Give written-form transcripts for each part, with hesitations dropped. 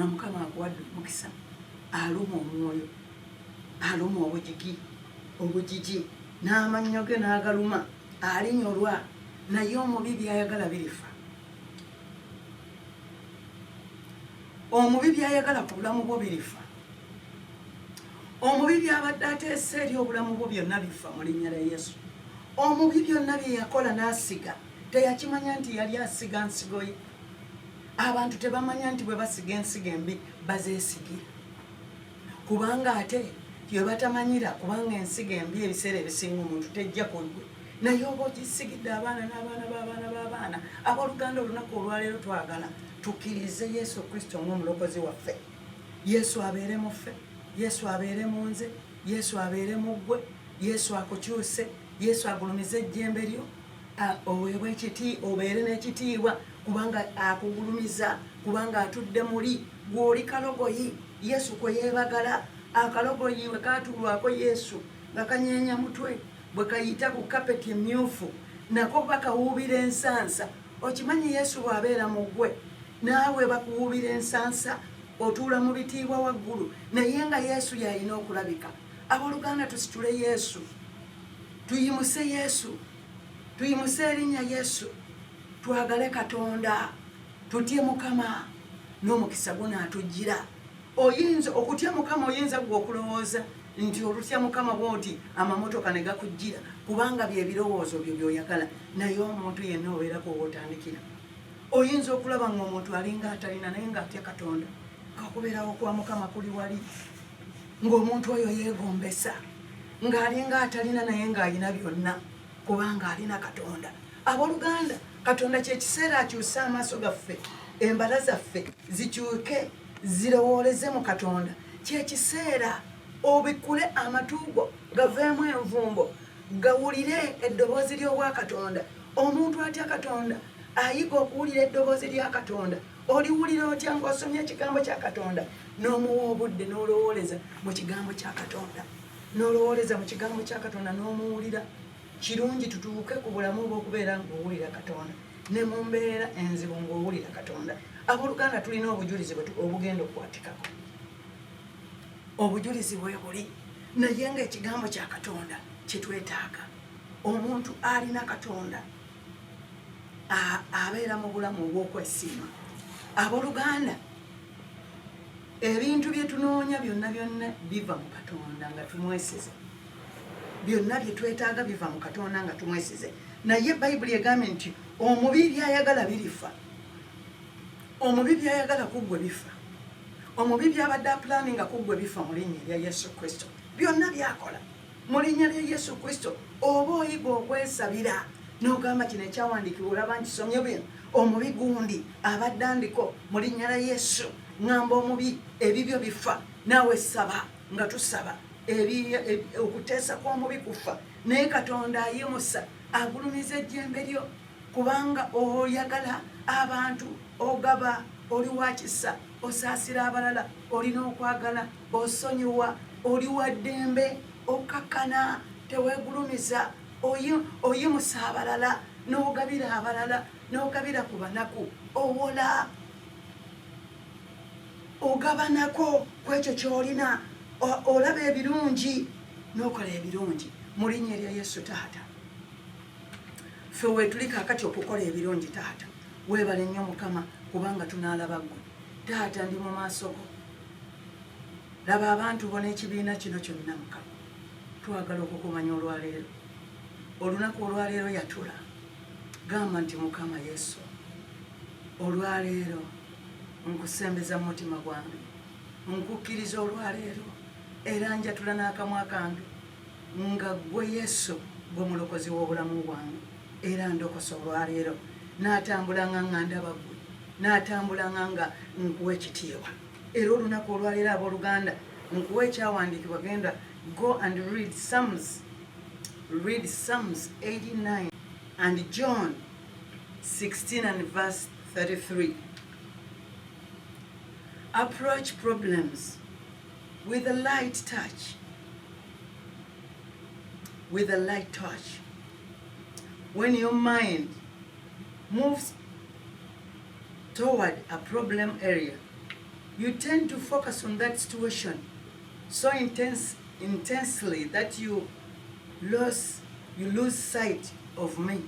Mukama akuwadde omukisa aluma omwoyo aluma obujiji n'amannyo ge n'agaluma alinyolwa naye omubi byayagala birifa. Omubi byayagala ku bulamu bwo birifa. Omubi byabadde ateesa eri obulamu bwo byonna bifa mu linnya lya Yesu. Omubi byonna bye yakola n'asiga teyakimanya nti yali asiga nsigo ye. Abantu tebamanya nti bwe basiga ensigo embi bazeesigira, kubanga ate bye batamanyira kubanga ensigo embi ebiseera ebisinga omuntu tejja kulwe. Naye oba ogisigidde abaana n'abaana b'abaana b'abaana. Abooluganda olunaku olwaleero twagala tukkirize Yesu Kristo ng'omulokozi waffe. Yesu abeere mu ffe, Yesu abeere mu nze, Yesu abeere mu ggwe, Yesu akukyuse, Yesu agulumize ejjembe lyo, oweebwe obeere n'ekitiibwa kubanga akugulumiza, kubanga atudde muli gw'oli kalogoyi. Yesu kwe yeebagala, akalogoyi bwe kaatulwako Yesu nga kanyeenya mutwe bwe kayita ku kapeti emyufu nako bakawuubira ensansa. Okimanyi Yesu bw'abeera mu ggwe naawe bakuwuubira ensansa, otuula mu bitiibwa waggulu, naye nga Yesu yalina okulabika. Abooluganda tusitule Yesu, tuyimuse Yesu, tuyimuse erinnya Yesu, twagale Katonda, tutye Mukama n'omukisa gunaatujjira. Oyinza okutya Mukama, oyinza gwe okulowooza nti olutya Mukama bw'oti amamotoka ne gakujjira kubanga bye birowoozo byo by'oyagala, naye omuntu yenna obeerako w'otandikira. Oyinza okulaba ng'omuntu alinga atalina naye ng'atya Katonda. Okubeerawo kwa Mukama kuli wali, ng'omuntu oyo yeegombesa ng'alinga atalina naye ng'alina byonna kubanga alina Katonda. Abooluganda, Katonda kye kiseera akyuse amaaso gaffe, embala zaffe zikyuke zirowooleze mu Katonda. Kye kiseera obikkule amatuugo gaveemu envumbo, gawulire eddoboozi ly'obwa Katonda. Omuntu atya Katonda ayiga okuwulira eddoboozi lya Katonda. Oliwulira otya ng'osomye ekigambo kya Katonda n'omuwa obudde n'olowooleza mu kigambo kya Katonda, n'olowooleza mu kigambo kya Katonda n'omuwulira. Kirungi tutuuke ku bulamu obw'okubeera ng'owulira Katonda ne mu mbeera enzibu ng'owulira Katonda. Abooluganda, tulina obujulizi obugenda okukwatikako. Obujulizi bwe buli, naye ng'ekigambo kya Katonda kye twetaaga. Omuntu alina Katonda abeera mu bulamu obw'okwesiima. Abooluganda, ebintu bye tunoonya byonna biva mu Katonda nga tumwesize. Byonna bye twetaaga biva mu Katonda nga tumwesize. Naye Bayibuli egambye nti omubi byayagala birifa. Omubi byayagala kuggwe bifa. Omubi byabadde apulaninga kuggwe bifa mu linnya lya Yesu Kristo. Byonna byakola mu linnya lya Yesu Kristo. Oba oyiga okwesabira n'ogamba kino ekyawandiikibwa olaba nkisomye bino, omubi gundi abadde andiko mu linnya lya Yesu, ŋŋamba omubi ebibyo bifa. Naawe saba nga tusaba okuteesa kw'omubi kufa, naye Katonda ayimusa agulumiza ejjembe lyo kubanga oyagala abantu, ogaba, oli wa kisa, osaasira abalala, olina okwagala, osonyiwa, oli wa ddembe, okakkana, teweegulumiza, oyimusa abalala, n'ogabira abalala, n'ogabira ku banaku, owola, ogabanako ku ekyo ky'olina, olaba ebirungi n'okola ebirungi mu linnya lya Yesu. Taata, ffe weetuli kaakati okukola ebirungi. Taata, weebale nnyo Mukama kubanga tunaalaba ggwe. Taata, ndi mu maaso go, laba abantu bo n'ekibiina kino kyonna Mukama. Twagala okukumanya olwaleero, olunaku olwaleero yatula gamba nti Mukama Yesu, olwaleero nkusembeza mu mutima gwange, nkukkiriza olwaleero era njatula n'akamwa kange nga ggwe Yesu gwe mulokozi w'obulamu bwange, era ndokosa olwaleero n'atambulanga nga ndaba ggwe, n'atambulanga nga nkuwa ekitiibwa. Era olunaku olwaleero abooluganda nkuwa ekyawandiikibwa, genda go and read Psalms 89 and John 16 and verse 33. Approach problems with a light touch. With a light touch. When your mind moves toward a problem area, You tend to focus on that situation so intensely that you lose sight of me.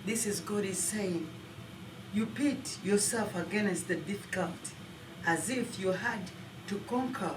This is God is saying. You pit yourself against the difficult as if you had to conquer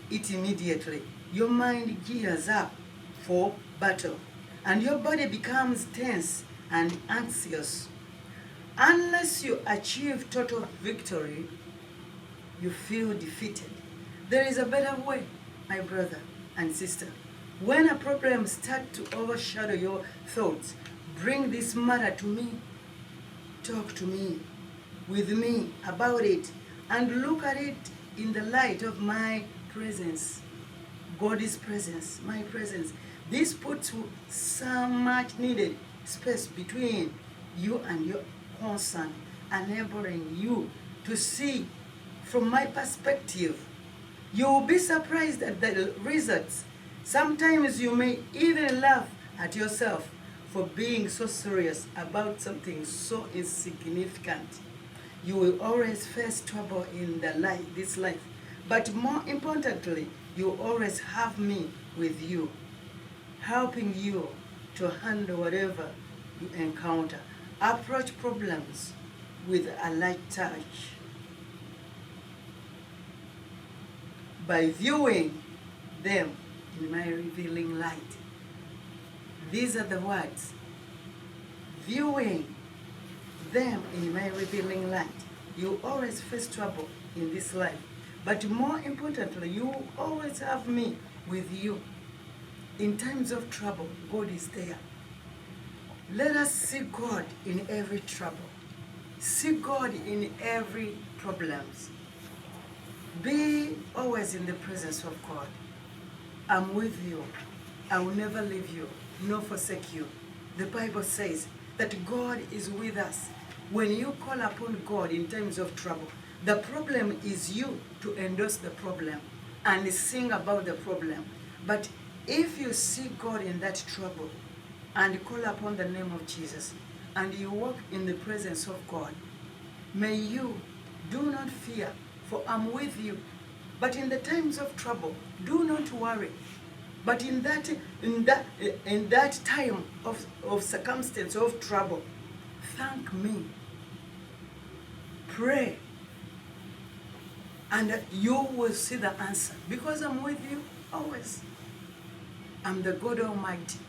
it immediately. Your mind gears up for battle, and your body becomes tense and anxious. Unless you achieve total victory, you feel defeated. There is a better way, my brother and sister. When a problem starts to overshadow your thoughts, bring this matter to me. Talk to me, with me about it, and look at it in the light of my presence. God's presence, my presence. This puts some much needed space between you and your concern, enabling you to see from my perspective. You will be surprised at the results. Sometimes you may even laugh at yourself for being so serious about something so insignificant. You will always face trouble in this life, but more importantly, you always have me with you, helping you to handle whatever you encounter. Approach problems with a light touch. By viewing them in my revealing light. These are the words. Viewing them in my revealing light. You always face trouble in this life. But more importantly, you always have me with you. In times of trouble, God is there. Let us see God in every trouble. See God in every problems. Be always in the presence of God. I'm with you. I will never leave you, nor forsake you. The Bible says that God is with us. When you call upon God in times of trouble, the problem is you to endorse the problem and sing about the problem. But if you see God in that trouble and call upon the name of Jesus and you walk in the presence of God, may you do not fear, for I'm with you. But in the times of trouble, do not worry. But in that time of circumstance of trouble, thank me. Pray. And you will see the answer. Because I'm with you always. I'm the God Almighty.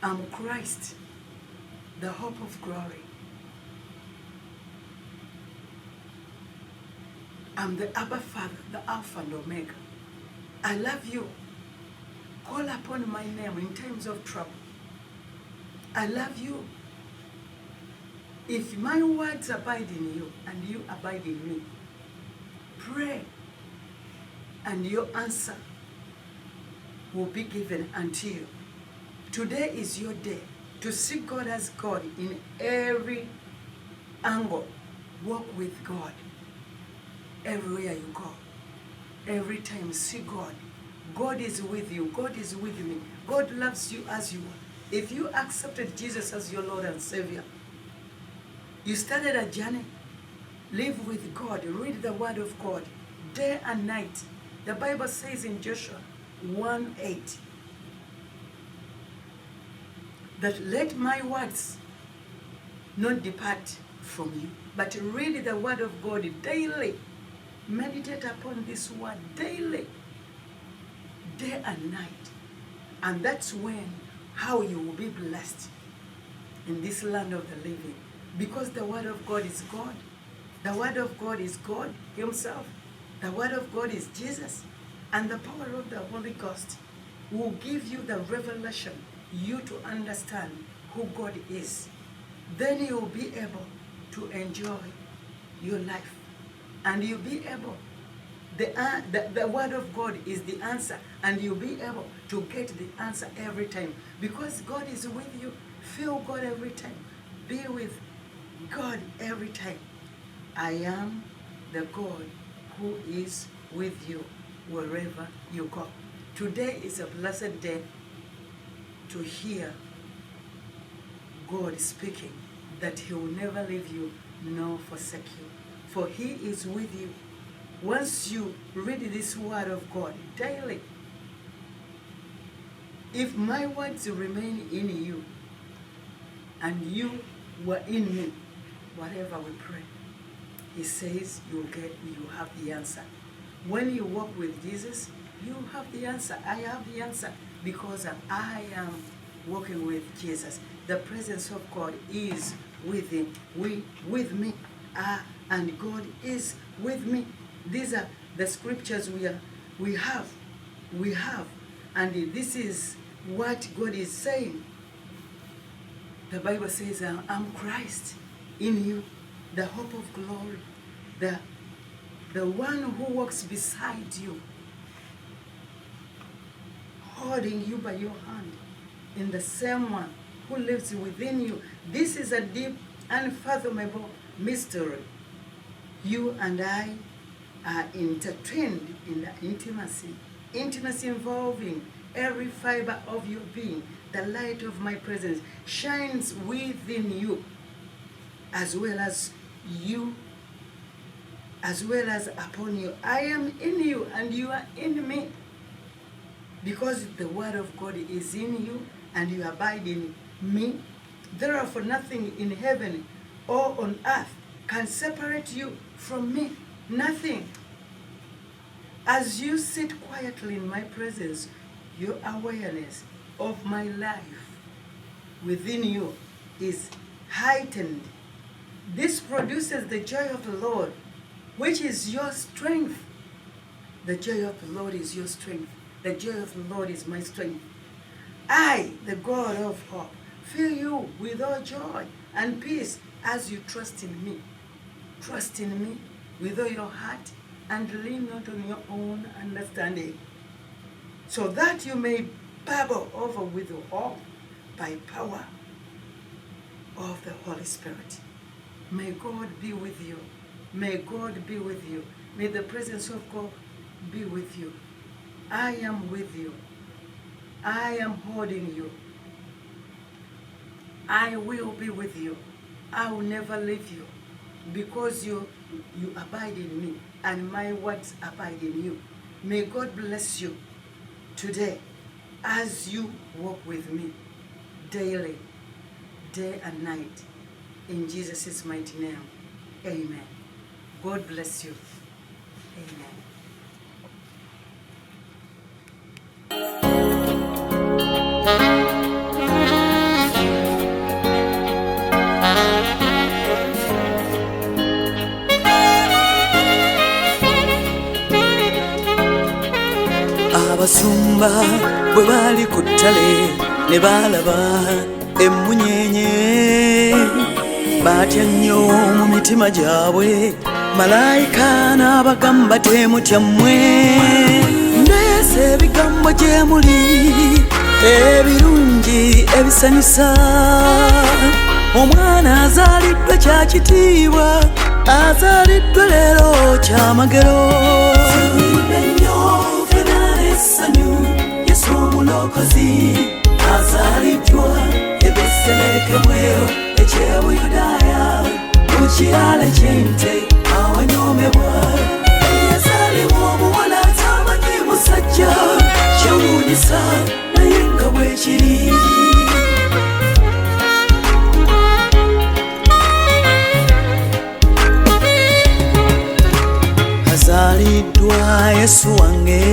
I'm Christ, the hope of glory. I'm the Abba Father, the Alpha and Omega. I love you. Call upon my name in times of trouble. I love you. If my words abide in you and you abide in me, pray and your answer will be given unto you. Today is your day to see God as God in every angle. Walk with God everywhere you go. Every time, see God. God is with you. God is with me. God loves you as you are. If you accepted Jesus as your Lord and Savior, you started a journey. Live with God. Read the Word of God day and night. The Bible says in Joshua 1:8 that let my words not depart from you, but read the Word of God daily. Meditate upon this word daily, day and night. And that's how you will be blessed in this land of the living. Because the Word of God is God. The Word of God is God Himself. The Word of God is Jesus. And the power of the Holy Ghost will give you the revelation, you to understand who God is. Then you will be able to enjoy your life. And you'll be able, the Word of God is the answer, and you'll be able to get the answer every time. Because God is with you, feel God every time. Be with God every time. I am the God who is with you wherever you go. Today is a blessed day to hear God speaking, that He will never leave you nor forsake you. for he is with you. Once you read this word of God daily, if my words remain in you and you were in me, whatever we pray, he says you have the answer. When you walk with Jesus, you have the answer. I have the answer because I am walking with Jesus. The presence of God is with me, and God is with me. These are the scriptures we have, and this is what God is saying. The Bible says, I'm Christ in you, the hope of glory, the one who walks beside you, holding you by your hand, in the same one who lives within you. This is a deep, unfathomable mystery. You and I are intertwined in the intimacy involving every fiber of your being. The light of my presence shines within you, as well as upon you. I am in you and you are in me, because the word of God is in you and you abide in me. Therefore nothing in heaven or on earth can separate you from me. Nothing. As you sit quietly in my presence, your awareness of my life within you is heightened. This produces the joy of the Lord, which is your strength. The joy of the Lord is your strength. The joy of the Lord is my strength. I, the God of hope, fill you with all joy and peace as you trust in me. Trust in me with all your heart and lean not on your own understanding, so that you may bubble over with hope by power of the Holy Spirit. May God be with you. May God be with you. May the presence of God be with you. I am with you. I am holding you. I will be with you. I will never leave you, because you abide in me and my words abide in you. May God bless you today as you walk with me daily, day and night. In Jesus' mighty name, amen. God bless you. Amen. Abasumba bwe bali ku ttale ne balaba emmunyenye, batya nnyo mu mitima gyabwe, malayika n'abagamba temutya mmwe, ndeese ebigambo gye muli ebirungi ebisanyusa. Omwana azaliddwa kya kitiibwa, azaliddwa leero kyamagero. Yesu omulokozi azaliddwa e Beselekemwero eky'Ebuyudaaya, mu kirala ky'ente awanyoomebwa. Yazaalibwa omuwala atamanyi musajja, kyewuunyisa naye nga bwe kiri. Azaliddwa Yesu wange,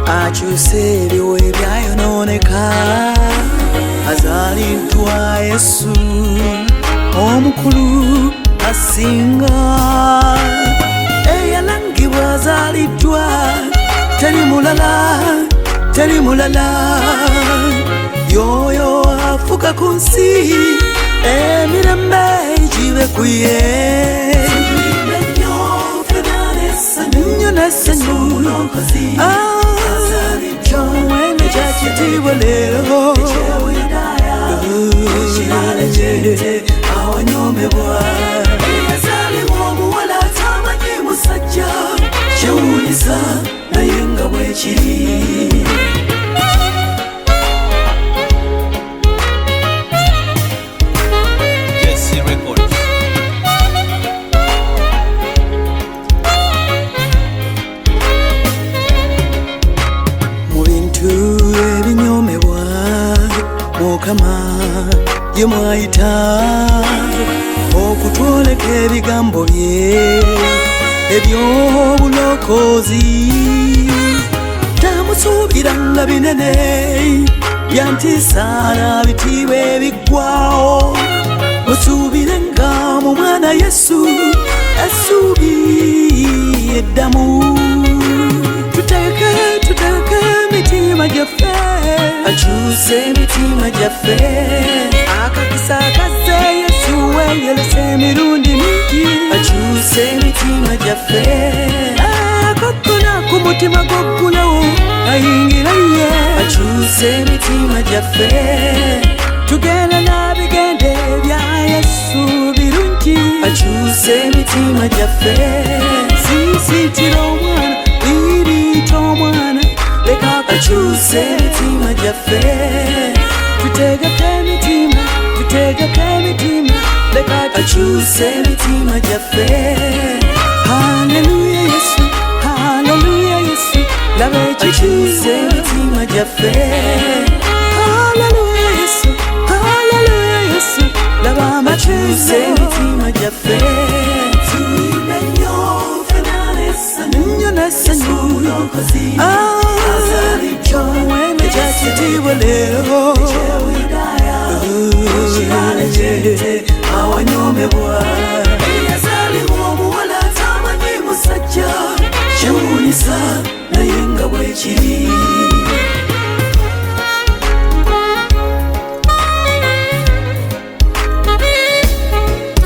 akyusa ebiwo ebyayonooneka. Azaliddwa Yesu omukulu asinga, eyalangibwa azaliddwa, teri mulala, y'oyo afuga ku nsi, emirembe gibe ku ye. Nnyo n'essanyu ky'omwene kya kitiibwa leero, awanyoomebwa. Yazaalibwa omuwala atamanyi musajja, kyewuunyisa naye nga bwe kiri. twayita okutwoleka ebigambo bye ebyobulokozi tamusuubiranga binene byantisaana bitiibwa ebiggwawo musuubirenga mu mwana Yesu essuubi eddamu tuteeke emitima gyaffe akyuse emitima gyaffe akakisa akazze Yesu weeyolese emirundi mingi akyuse emitima gyaffe akakona ku mutima gwaggulawo ayingira ye akyuse emitima gyaffe tugenda n'abigende bya Yesu birungi akyuse emitima gyaffe siisitira omwana biriita omwana leka akyuse emitima gyaffe tutegeke emitima leka akyuse emitima gyaffe haleluya Yesu haleluya Yesu laba akyuse emitima gyaffe haleluya Yesu haleluya Yesu laba akyuse emitima gyaffe tuyimbe nnyo nnyo n'essanyu wene kyakitiibwa leero awanyomebwa eyazaalibwa omuwala tamanyi musajja kyewuunyisa naye nga bwekiri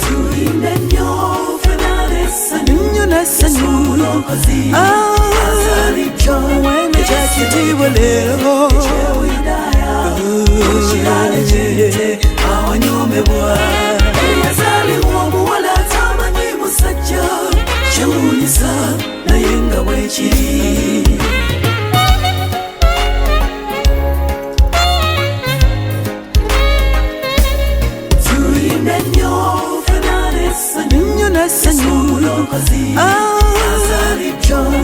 tuyimbe nnyo n'essanyu wene kyakitiibwa leero awanyomebwa eyazaalibwa omuwala tamanyi musajja kyewuunyisa naye nga bwekiri tuyimbe nnyo n'essanyu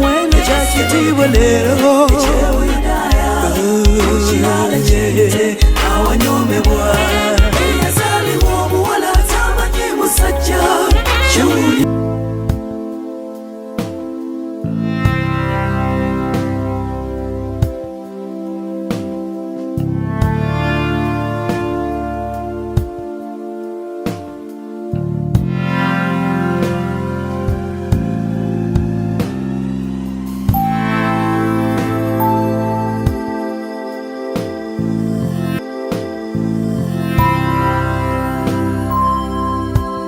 wene kyakitiibwa leero awanyomebwa